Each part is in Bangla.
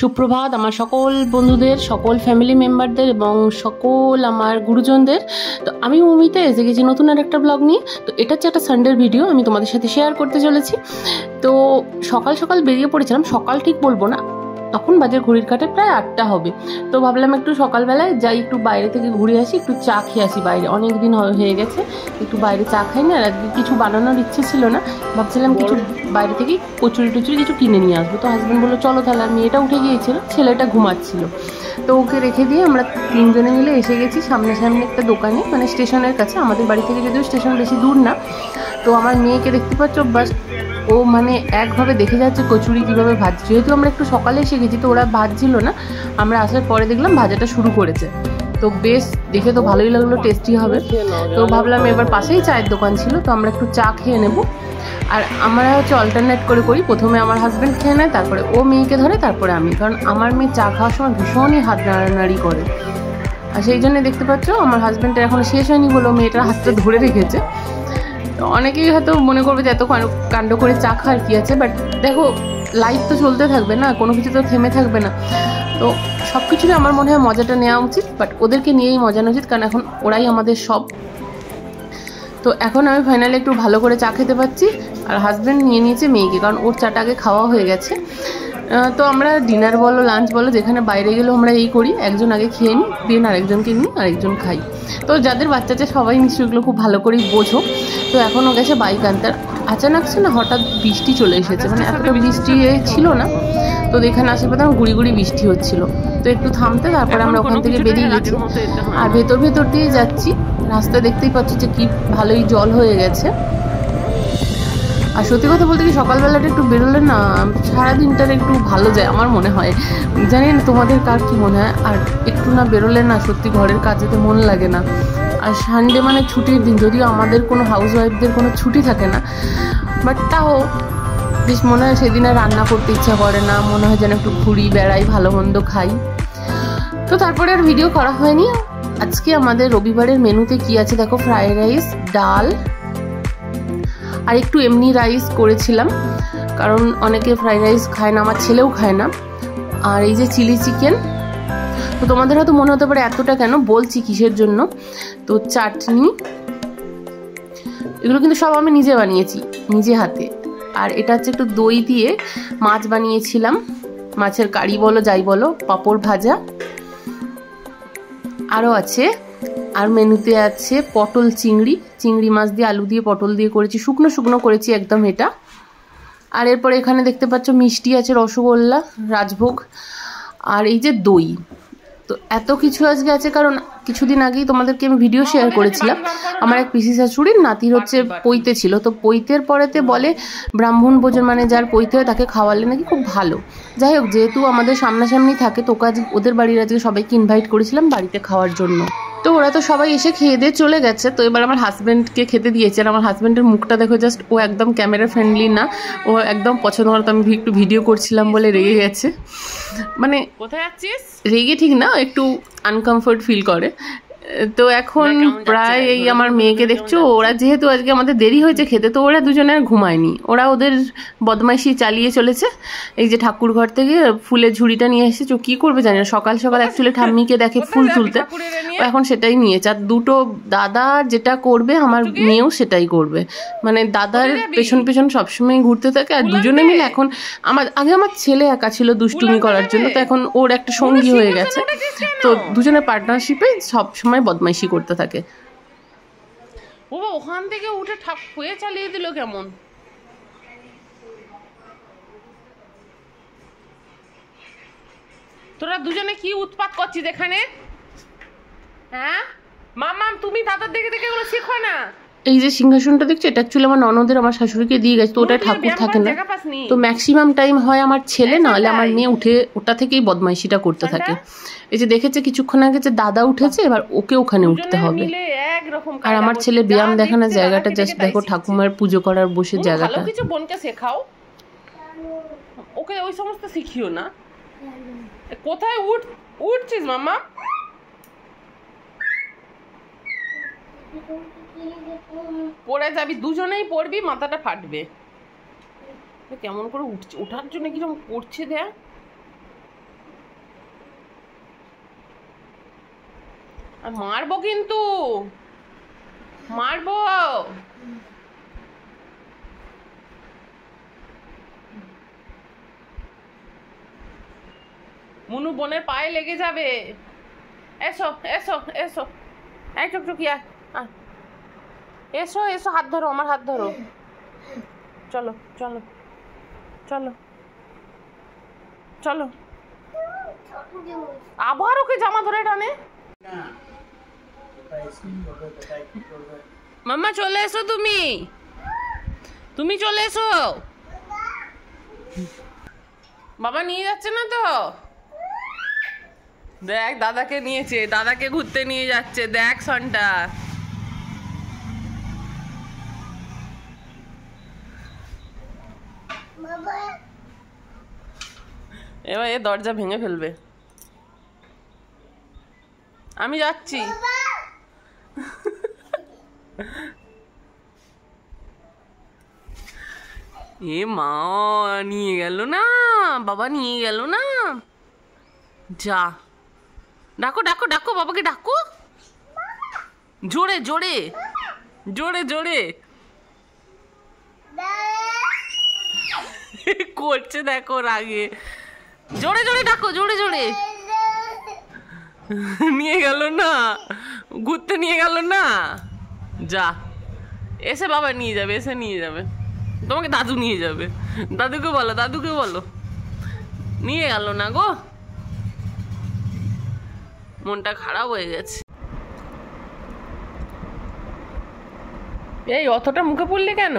সুপ্রভাত আমার সকল বন্ধুদের, সকল ফ্যামিলি মেম্বারদের এবং সকল আমার গুরুজনদের। তো আমি মৌমিতা এসে গেছি নতুন আর একটা ব্লগ নিয়ে। তো এটা হচ্ছে একটা সানডের ভিডিও, আমি তোমাদের সাথে শেয়ার করতে চলেছি। তো সকাল সকাল বেরিয়ে পড়েছিলাম, সকাল ঠিক বলবো না, তখন বাজে ঘড়ির কাটে প্রায় 8টা হবে। তো ভাবলাম একটু সকালবেলায় যাই, একটু বাইরে থেকে ঘুরে আসি, একটু চা খেয়ে আসি। বাইরে অনেক দিন হয়ে গেছে একটু বাইরে চা খাই না, আর আজকে কিছু বানানোর ইচ্ছে ছিল না, ভাবছিলাম কিছু বাইরে থেকে কচুরি টচুরি কিছু কিনে নিয়ে আসবো। তো হাজব্যান্ড বললো চলো তাহলে। আর মেয়েটা উঠে গিয়েছিল, ছেলেটা ঘুমাচ্ছিল, তো ওকে রেখে দিয়ে আমরা তিনজনে মিলে এসে গেছি সামনাসামনি একটা দোকানে, মানে স্টেশনের কাছে। আমাদের বাড়ি থেকে যদিও স্টেশন বেশি দূর না। তো আমার মেয়েকে দেখতে পাচ্ছ, বাস ও মানে একভাবে দেখে যাচ্ছে কচুরি কীভাবে ভাজছে। যেহেতু আমরা একটু সকালে এসে গেছি তো ওরা ভাজছিল না, আমরা আসার পরে দেখলাম ভাজাটা শুরু করেছে। তো বেশ দেখে তো ভালোই লাগলো, টেস্টি হবে। তো ভাবলাম এবার পাশেই চায়ের দোকান ছিল, তো আমরা একটু চা খেয়ে নেব। আর আমরা হচ্ছে অল্টারনেট করে করি, প্রথমে আমার হাজব্যান্ড খেয়ে নেয়, তারপরে ও মেয়েকে ধরে, তারপরে আমি। কারণ আমার মেয়ে চা খাওয়ার সময় ভীষণই হাত নাড়ানাড়ি করে, আর সেই জন্য দেখতে পাচ্ছ আমার হাজব্যান্ডের এখনো শেষ হয়নি বলে মেয়েটার হাতটা ধরে রেখেছে। অনেকেই হয়তো মনে করবে যে এত কাণ্ড করে চা খাওয়ার কী আছে, বাট দেখো লাইফ তো চলতে থাকবে না, কোনো কিছু তো থেমে থাকবে না। তো সব কিছুরই আমার মনে হয় মজাটা নেওয়া উচিত, বাট ওদেরকে নিয়েই মজা নেওয়া উচিত, কারণ এখন ওরাই আমাদের সব। তো এখন আমি ফাইনালি একটু ভালো করে চা খেতে পাচ্ছি, আর হাজব্যান্ড নিয়ে নিয়েছে মেয়েকে, কারণ ওর চাটা আগে খাওয়া হয়ে গেছে। তো আমরা ডিনার বলো লাঞ্চ বলো যেখানে বাইরে গেলেও আমরা এই করি, একজন আগে খেয়ে নিই, দেন আরেকজনকে নিই, আরেকজন খাই। তো যাদের বাচ্চা আছে সবাই নিশ্চয়ই খুব ভালো করেই বোঝো। তো এখনও গেছে বাইক আনতে, আচানক না হঠাৎ বৃষ্টি চলে এসেছে, মানে এতটা বৃষ্টি ছিল না। তো এখানে আসে পেতাম গুড়ি গুড়ি বৃষ্টি হচ্ছিল, তো একটু থামতে তারপরে আমরা ওখান থেকে বেরিয়ে গেছি, আর ভেতর দিয়ে যাচ্ছি। রাস্তা দেখতেই পাচ্ছি যে কি ভালোই জল হয়ে গেছে। আর সত্যি কথা বলতে কি সকালবেলাটা একটু বেরোলে না সারাদিনটার একটু ভালো যায় আমার মনে হয়, জানি না তোমাদের কার কি মনে হয়। আর একটু না বেরোলে না সত্যি ঘরের কাজেতে মন লাগে না। আর সানডে মানে ছুটির দিন, যদিও আমাদের কোনো হাউস ওয়াইফদের কোনো ছুটি থাকে না, বাট তাও বেশ মনে হয় সেদিন আর রান্না করতে ইচ্ছা করে না, মনে হয় যেন একটু ঘুরি বেড়াই, ভালো মন্দ খাই। তো তারপরে আর ভিডিও করা হয়নি। আজকে আমাদের রবিবারের মেনুতে কি আছে দেখো, ফ্রাইড রাইস, ডাল, আর একটু এমনি রাইস করেছিলাম, কারণ অনেকে ফ্রাইড রাইস খায় না, আমার ছেলেও খায় না। আর এই যে চিলি চিকেন। তো তোমাদের হয়তো মনে হতে পারে এতটা কেন, বলছি কিসের জন্য। তো চাটনি, এগুলো কিন্তু সব আমি নিজে বানিয়েছি, নিজে হাতে। আর এটা হচ্ছে একটু দই দিয়ে মাছ বানিয়েছিলাম, মাছের কারি বলো যাই বলো, পাঁপড় ভাজা আরও আছে। আর মেনুতে আছে পটল চিংড়ি মাছ দিয়ে আলু দিয়ে পটল দিয়ে করেছি, শুকনো শুকনো করেছি একদম এটা। আর এরপরে এখানে দেখতে পাচ্ছ মিষ্টি আছে, রসগোল্লা, রাজভোগ, আর এই যে দই। তো এত কিছু আজকে আছে, কারণ কিছুদিন আগেই তোমাদেরকে আমি ভিডিও শেয়ার করেছিলাম, আমার এক পিসি শাশুড়ির নাতির হচ্ছে পৈতে ছিল। তো পৈতের পরেতে বলে ব্রাহ্মণ ভোজন, মানে যার পৈতে হয় তাকে খাওয়ালে নাকি খুব ভালো। যাই হোক, যেহেতু আমাদের সামনাসামনি থাকে, তো ওদের বাড়ির আজকে সবাইকে ইনভাইট করেছিলাম বাড়িতে খাওয়ার জন্য। তো ওরা তো সবাই এসে খেয়ে দিয়ে চলে গেছে। তো এবার আমার হাজব্যান্ডকে খেতে দিয়েছে, আর আমার হাজব্যান্ডের মুখটা দেখো জাস্ট, ও একদম ক্যামেরা ফ্রেন্ডলি না, ও একদম পছন্দ করে। তো আমি একটু ভিডিও করছিলাম বলে রেগে গেছে, মানে কোথায় যাচ্ছিস, রেগে ঠিক না, একটু আনকমফোর্ট ফিল করে। তো এখন প্রায় এই আমার মেয়েকে দেখছো, ওরা যেহেতু আজকে আমাদের দেরি হয়েছে খেতে, তো ওরা দুজনে আর ঘুমায়নি, ওরা ওদের বদমাইশি চালিয়ে চলেছে। এই যে ঠাকুর ঘর থেকে ফুলের ঝুড়িটা নিয়ে এসেছে, ও কী করবে জানি না, সকাল সকাল অ্যাকচুয়ালি ঠাম্মিকে দেখে ফুল তুলতে, এখন সেটাই নিয়েছে। আর দুটো দাদা যেটা করবে আমার মেয়েও সেটাই করবে, মানে দাদার পেছন পেছন সবসময় ঘুরতে থাকে। আর দুজনে মিলে এখন আগে আমার ছেলে একা ছিল দুষ্টুমি করার জন্য, তো এখন ওর একটা সঙ্গী হয়ে গেছে। তো দুজনের পার্টনারশিপে সবসময় বদমাইশি করতে থাকে। ও ওখান থেকে উঠে ঠাপ হয়ে চালিয়ে দিল কেমন। তোরা দুজনে কি উৎপাত করছিস এখানে, হ্যাঁ? মাম্মাম তুমি দাদার দেখে দেখে এগুলো শেখো না। এই যে সিংহাসনটা দেখছো, এটা অ্যাকচুয়ালি আমার ননদের আমার শাশুড়িকে দিয়ে গেছে, তো ওটা ঠাকুর থাকে না, তো ম্যাক্সিমাম টাইম হয় আমার ছেলে, না হলে আমার মেয়ে উঠে ওটা থেকেই বদমাইশিটা করতে থাকে। এই যে দেখেছে কিছুক্ষণ আগে যে দাদা উঠেছে, এবার ওকে ওখানে উঠতে হবে। আর আমার ছেলে ব্যায়াম দেখানোর জায়গাটা জাস্ট দেখো, ঠাকুমার পুজো করার বসে জায়গাটা। কিছু বোনকে শেখাও, ওকে ওই সমস্ত শিখিও না। কোথায় উঠছিস মাম্মা? পড়ে যাবি, দুজনেই পড়বি, মাথাটা ফাটবে। কেমন করে উঠছে, ওঠার জন্য কিরকম করছে দেখ। আর মারবো কিন্তু, মারবো। মুনু বোনের পায়ে লেগে যাবে। এসো এসো এসো, এই টুকটুকিয়া এসো এসো, হাত ধরো, আমার হাত ধরো। চলো চলো চলো চলো। আবার ওকে জামা ধরে টানে। মাম্মা চলে এসো, তুমি তুমি চলে এসো। বাবা নিয়ে যাচ্ছে না তো? দেখ দাদাকে নিয়েছে, দাদাকে ঘুরতে নিয়ে যাচ্ছে, দেখ সনটা। এবার এ দরজা ভেঙে ফেলবে। আমি যাচ্ছি। এ মা, নিয়ে গেল না বাবা, নিয়ে গেল না। যা, ডাকো ডাকো ডাকো, বাবাকে ডাকো জোরে জোরে জোরে জোরে। করছে দেখো রাগে, জোরে জোরে ডাকো, জোরে জোরে। নিয়ে গেল না, ঘুরতে নিয়ে গেল না। যা, এসে বাবা নিয়ে যাবে, এসে নিয়ে যাবে তোমাকে, দাদু নিয়ে যাবে। দাদুকে বলো, দাদুকে বলো। নিয়ে গেল না গো, মনটা খারাপ হয়ে গেছে। এই অতটা মুখে পড়লি কেন?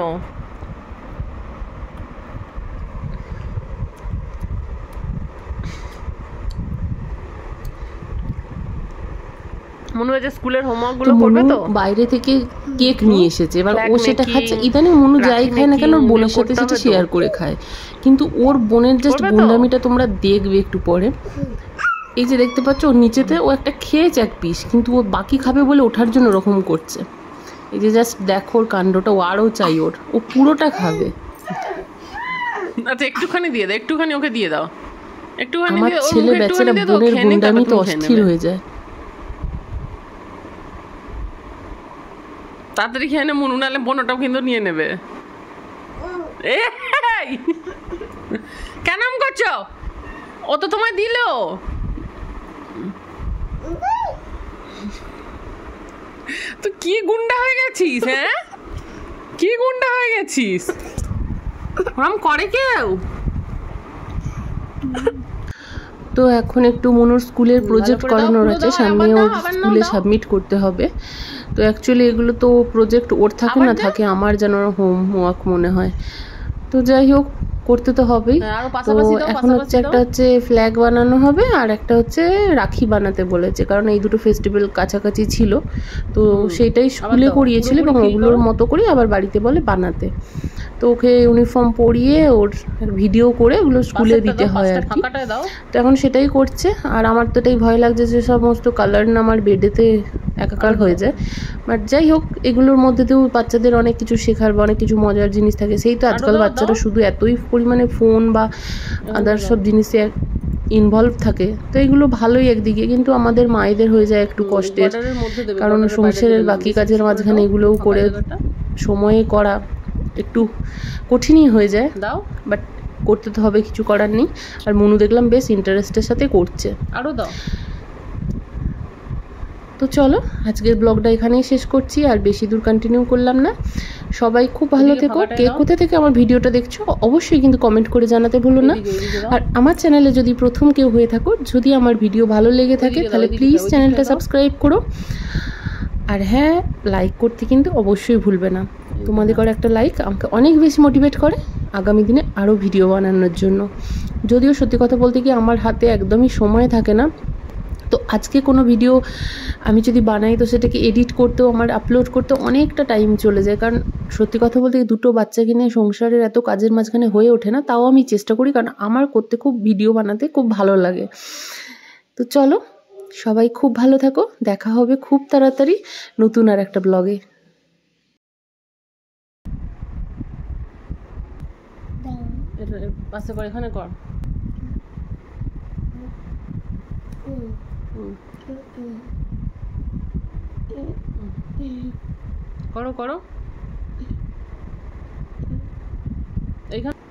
মনে হচ্ছে স্কুলের হোমওয়ার্ক গুলো করবে তো। বাইরে থেকে কেক নিয়ে এসেছে, এবার ও সেটা খাচ্ছে। ইদানিং মনু যাই খায় না কেন, বোনের সাথে সেটা শেয়ার করে খায়। কিন্তু ওর বোনের জাস্ট গুন্ডামিটা তোমরা দেখবে একটু পরে। এই যে দেখতে পাচ্ছ, ওর নিচেতে ও একটা খেয়েছে এক পিস, কিন্তু ও বাকি খাবে বলে ওঠার জন্য ওরকম করছে। এই যে জাস্ট দেখো ওর কাণ্ডটা, ও আরও চাই, ও পুরোটা খাবে। আচ্ছা একটুখানি দিয়ে দাও, একটুখানি ওকে দিয়ে দাও, একটুখানি। আমার ছেলে বেচারা বোনের গুন্ডামি তো অস্থির হয়ে যায়। তাড়াতাড়ি খেয়ে নে মনু, নাহলে বোনটাও কিন্তু নিয়ে নেবে। কেন করছো? ও তো তোমায় দিল। তুই কি গুন্ডা হয়ে গেছিস? হ্যাঁ, কি গুন্ডা হয়ে গেছিস? ওরম করে কেউ? তো এখন একটু মনুর স্কুলের প্রজেক্ট করানোর আছে, সামনে ওর স্কুলে সাবমিট করতে হবে। তো অ্যাকচুয়ালি এগুলো তো প্রজেক্ট ওর থাকে না, থাকে আমার যেন হোমওয়ার্ক মনে হয়। তো যাই হোক, করতে তো হবেই। তো এখন হচ্ছে একটা হচ্ছে ফ্ল্যাগ বানানো হবে, আর একটা হচ্ছে রাখি বানাতে বলেছে, কারণ এই দুটো ফেস্টিভ্যাল কাছাকাছি ছিল। তো সেইটাই স্কুলে করিয়েছিল এবং ওগুলোর মতো করে আবার বাড়িতে বলে বানাতে। তো ওকে ইউনিফর্ম পরিয়ে ওর ভিডিও করে ওগুলো স্কুলে দিতে হয় আর কি। তো এখন সেটাই করছে। আর আমার তো এটাই ভয় লাগছে যে সমস্ত কালার না আমার বেডেতে একাকার হয়ে যায়। বাট যাই হোক, এগুলোর মধ্যে তো বাচ্চাদের অনেক কিছু শেখার বা অনেক কিছু মজার জিনিস থাকে। সেই তো আজকাল বাচ্চারা শুধু এতই পরিমাণে ফোন বা আদার সব জিনিসে ইনভলভ থাকে। তো এগুলো ভালোই একদিকে, কিন্তু আমাদের মায়েদের হয়ে যায় একটু কষ্টের, কারণ সংসারের বাকি কাজের মাঝখানে এগুলোও করে সময়ে করা একটু কঠিনই হয়ে যায়। বাট করতে তো হবে, কিছু করার নেই। আর মনু দেখলাম বেশ ইন্টারেস্টের সাথে করছে। আরও দাও। তো চলো, আজকের ব্লগটা এখানেই শেষ করছি, আর বেশি দূর কন্টিনিউ করলাম না। সবাই খুব ভালো থেকো। কে কোথা থেকে আমার ভিডিওটা দেখছো অবশ্যই কিন্তু কমেন্ট করে জানাতে ভুলো না। আর আমার চ্যানেলে যদি প্রথম কেউ হয়ে থাকো, যদি আমার ভিডিও ভালো লেগে থাকে, তাহলে প্লিজ চ্যানেলটা সাবস্ক্রাইব করো। আর হ্যাঁ, লাইক করতে কিন্তু অবশ্যই ভুলবে না। তোমাদের করে একটা লাইক আমাকে অনেক বেশি মোটিভেট করে আগামী দিনে আরও ভিডিও বানানোর জন্য। যদিও সত্যি কথা বলতে কি, আমার হাতে একদমই সময় থাকে না। তো আজকে কোনো ভিডিও আমি যদি বানাই, তো সেটাকে এডিট করতেও আমার আপলোড করতে অনেকটা টাইম চলে যায়। কারণ সত্যি কথা বলতে দুটো বাচ্চা কিনে সংসারের এত কাজের মাঝখানে হয়ে ওঠে না। তাও আমি চেষ্টা করি, কারণ আমার করতে খুব ভিডিও বানাতে খুব ভালো লাগে। তো চলো, সবাই খুব ভালো থাকো। দেখা হবে খুব তাড়াতাড়ি নতুন আর একটা ব্লগে। পাশে কর, এখানে কর। করো করো এইখানে